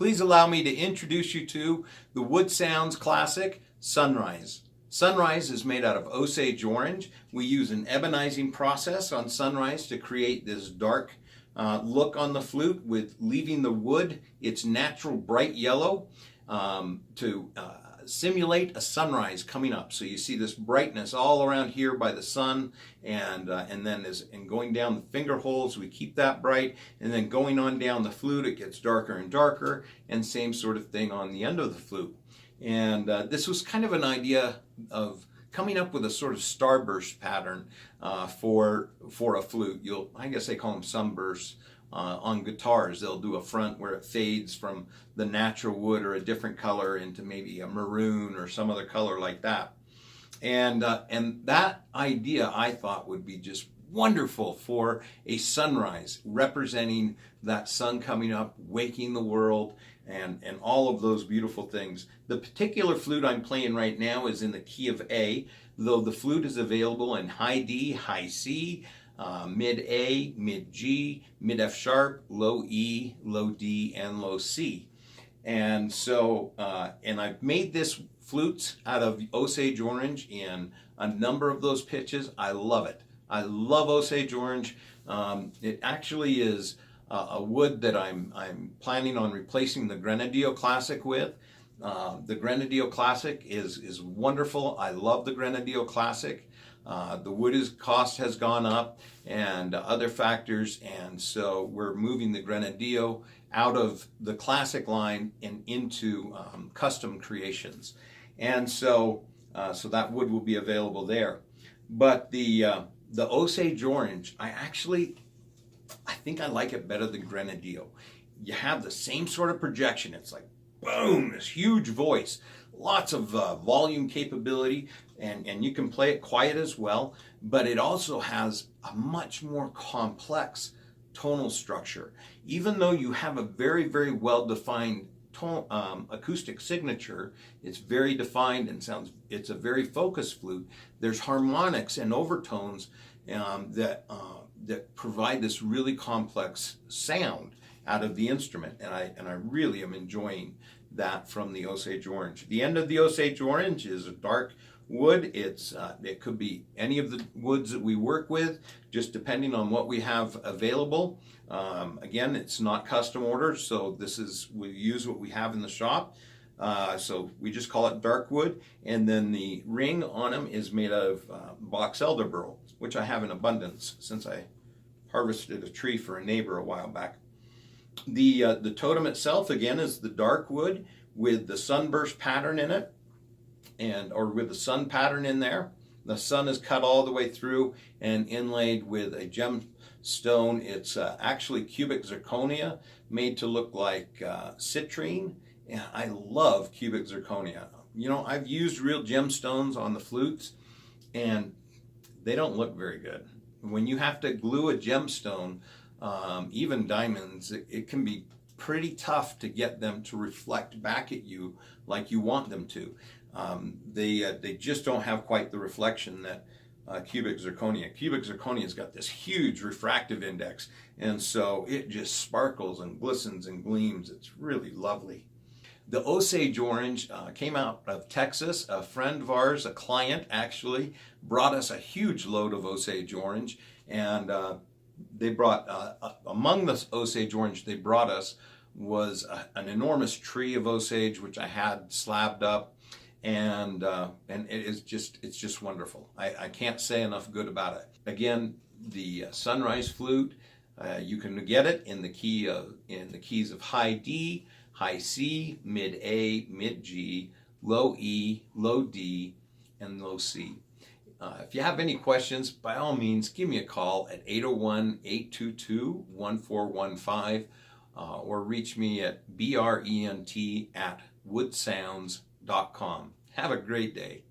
please allow me to introduce you to the Woodsounds classic, Sunrise. Sunrise is made out of Osage orange. We use an ebonizing process on Sunrise to create this dark look on the flute, with leaving the wood its natural bright yellow to simulate a sunrise coming up. So you see this brightness all around here by the sun, and then going down the finger holes, we keep that bright, and then going on down the flute, it gets darker and darker, and same sort of thing on the end of the flute. And this was kind of an idea of coming up with a sort of starburst pattern for a flute. I guess they call them sunbursts. On guitars, they'll do a front where it fades from the natural wood or a different color into maybe a maroon or some other color like that. And that idea, I thought, would be just wonderful for a sunrise, representing that sun coming up, waking the world, and all of those beautiful things. The particular flute I'm playing right now is in the key of A, though the flute is available in high D, high C, mid A, mid G, mid F sharp, low E, low D, and low C. And so, and I've made this flute out of Osage orange in a number of those pitches. I love it. I love Osage orange. It actually is a wood that I'm planning on replacing the Grenadillo Classic with. The Grenadillo Classic is wonderful. I love the Grenadillo Classic. The wood cost has gone up, and other factors, and so we're moving the Grenadillo out of the classic line and into custom creations, and so that wood will be available there. But the Osage orange, I think I like it better than Grenadillo. You have the same sort of projection. It's like boom, this huge voice, lots of volume capability, and you can play it quiet as well, but it also has a much more complex tonal structure. Even though you have a very, very well-defined acoustic signature, it's very defined and it's a very focused flute. There's harmonics and overtones that provide this really complex sound out of the instrument, and I really am enjoying that from the Osage orange. The end of the Osage orange is a dark wood. It could be any of the woods that we work with, just depending on what we have available. Again, it's not custom ordered, so we use what we have in the shop. So we just call it dark wood, and then the ring on them is made out of box elder burl, which I have in abundance since I harvested a tree for a neighbor a while back. The totem itself, again, is the dark wood with the sunburst pattern in it, or with the sun pattern in there. The sun is cut all the way through and inlaid with a gemstone. It's actually cubic zirconia made to look like citrine. And I love cubic zirconia. You know, I've used real gemstones on the flutes, and they don't look very good. When you have to glue a gemstone, even diamonds, it can be pretty tough to get them to reflect back at you like you want them to. They just don't have quite the reflection that cubic zirconia. Cubic zirconia's got this huge refractive index, and so it just sparkles and glistens and gleams. It's really lovely. The Osage orange came out of Texas. A friend of ours, a client actually, brought us a huge load of Osage orange, and they brought, among the Osage orange they brought us was an enormous tree of Osage, which I had slabbed up, and it's just wonderful. I can't say enough good about it. Again, the Sunrise flute, you can get it in the keys of high D, high C, mid A, mid G, low E, low D, and low C. If you have any questions, by all means, give me a call at 801-822-1415 or reach me at brent@woodsounds.com. Have a great day.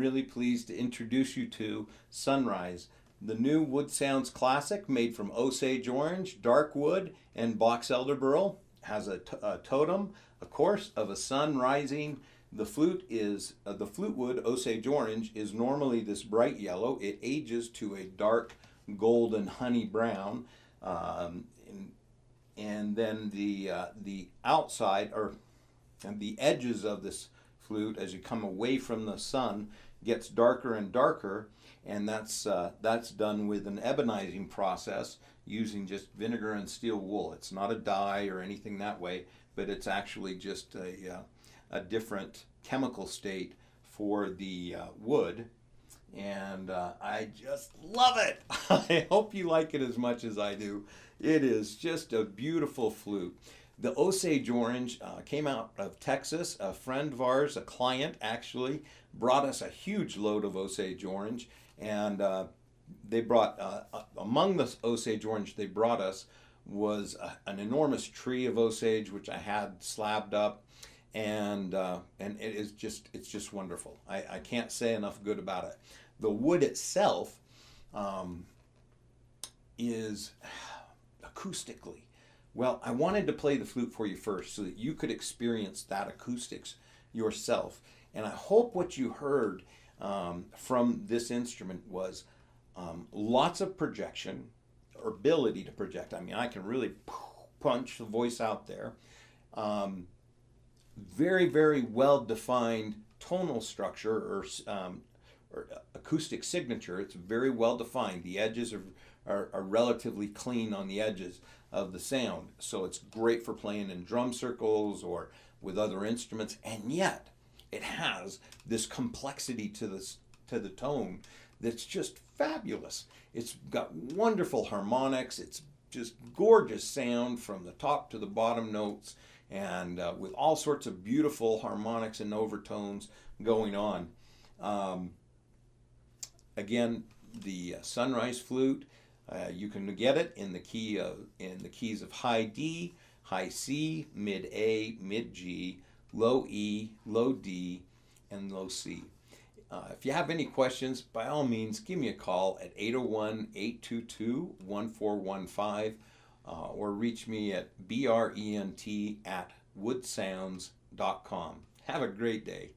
really pleased to introduce you to Sunrise, the new Woodsounds classic made from Osage orange, dark wood, and box elder burl. Has a totem, of course, of a sun rising. The flute is the flute wood Osage orange is normally this bright yellow. It ages to a dark golden honey brown, and then the outside and the edges of this flute, as you come away from the sun, gets darker and darker, and that's done with an ebonizing process using just vinegar and steel wool. It's not a dye or anything that way, but it's actually just a different chemical state for the wood, and I just love it. I hope you like it as much as I do. It is just a beautiful flute. The Osage orange came out of Texas. A friend of ours, a client actually, brought us a huge load of Osage orange, and they brought, among the Osage orange they brought us was an enormous tree of Osage, which I had slabbed up, and it's just wonderful. I can't say enough good about it. The wood itself is acoustically, well, I wanted to play the flute for you first so that you could experience that acoustics yourself. And I hope what you heard from this instrument was lots of projection, or ability to project. I mean, I can really punch the voice out there. Very, very well-defined tonal structure, or acoustic signature. It's very well-defined. The edges are relatively clean on the edges of the sound, so it's great for playing in drum circles or with other instruments, and yet it has this complexity to the tone that's just fabulous. It's got wonderful harmonics. It's just gorgeous sound from the top to the bottom notes, and with all sorts of beautiful harmonics and overtones going on. Again, the Sunrise flute, you can get it in the keys of high D, high C, mid A, mid G, low E, low D, and low C. If you have any questions, by all means, give me a call at 801-822-1415, or reach me at brent@woodsounds.com. Have a great day.